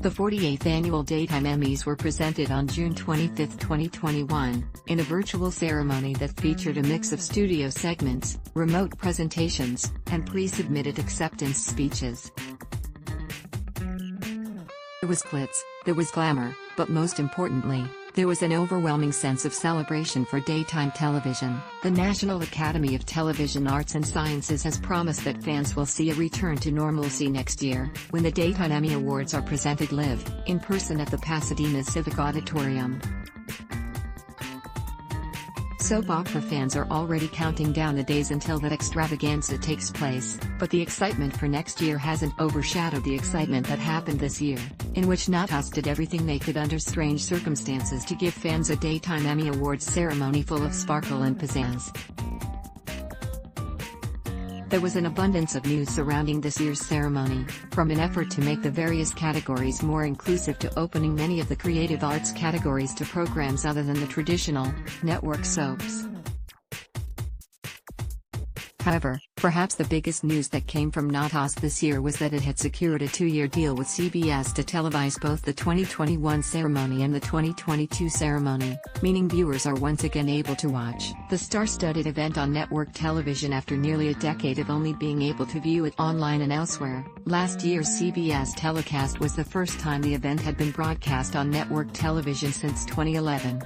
The 48th annual Daytime Emmys were presented on June 25, 2021, in a virtual ceremony that featured a mix of studio segments, remote presentations, and pre-submitted acceptance speeches. There was glitz, there was glamour, but most importantly, there was an overwhelming sense of celebration for daytime television. The National Academy of Television Arts and Sciences has promised that fans will see a return to normalcy next year, when the Daytime Emmy Awards are presented live, in person at the Pasadena Civic Auditorium. Soap opera fans are already counting down the days until that extravaganza takes place, but the excitement for next year hasn't overshadowed the excitement that happened this year, in which Natas did everything they could under strange circumstances to give fans a Daytime Emmy Awards ceremony full of sparkle and pizzazz. There was an abundance of news surrounding this year's ceremony, from an effort to make the various categories more inclusive to opening many of the creative arts categories to programs other than the traditional, network soaps. However, perhaps the biggest news that came from Natas this year was that it had secured a 2-year deal with CBS to televise both the 2021 ceremony and the 2022 ceremony, meaning viewers are once again able to watch the star-studded event on network television after nearly a decade of only being able to view it online and elsewhere. Last year's CBS telecast was the first time the event had been broadcast on network television since 2011.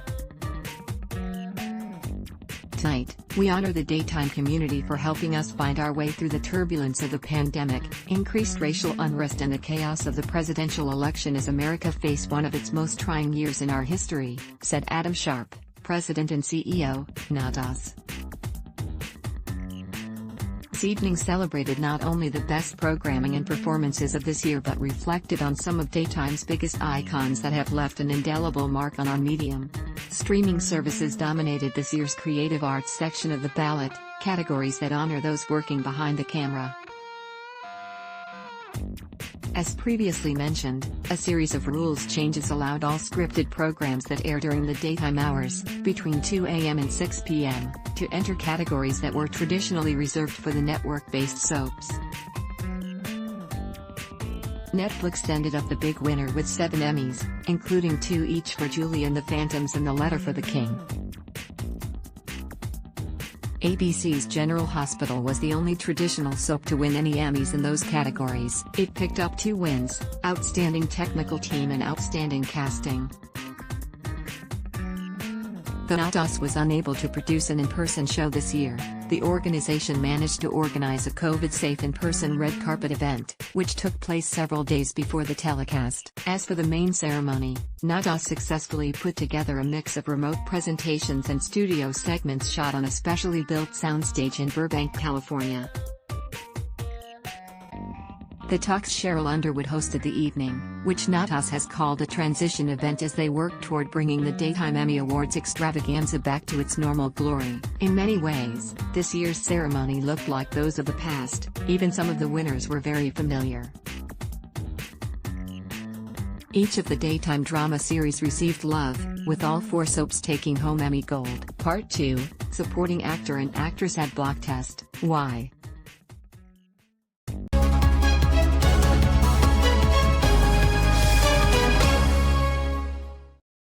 Tonight, we honor the daytime community for helping us find our way through the turbulence of the pandemic, increased racial unrest and the chaos of the presidential election as America faced one of its most trying years in our history, said Adam Sharp, President and CEO, Natas. This evening celebrated not only the best programming and performances of this year but reflected on some of daytime's biggest icons that have left an indelible mark on our medium. Streaming services dominated this year's creative arts section of the ballot, categories that honor those working behind the camera. As previously mentioned, a series of rules changes allowed all scripted programs that air during the daytime hours, between 2 a.m. and 6 p.m., to enter categories that were traditionally reserved for the network-based soaps. Netflix ended up the big winner with 7 Emmys, including 2 each for Julie and the Phantoms and The Letter for the King. ABC's General Hospital was the only traditional soap to win any Emmys in those categories. It picked up 2 wins, Outstanding Technical Team and Outstanding Casting. Though Natas was unable to produce an in-person show this year, the organization managed to organize a COVID-safe in-person red carpet event, which took place several days before the telecast. As for the main ceremony, Natas successfully put together a mix of remote presentations and studio segments shot on a specially built soundstage in Burbank, California. The Talk's Cheryl Underwood hosted the evening, which Natas has called a transition event as they work toward bringing the Daytime Emmy Awards extravaganza back to its normal glory. In many ways, this year's ceremony looked like those of the past, even some of the winners were very familiar. Each of the daytime drama series received love, with all 4 soaps taking home Emmy Gold. Part 2, Supporting Actor and Actress at Block Test. Why?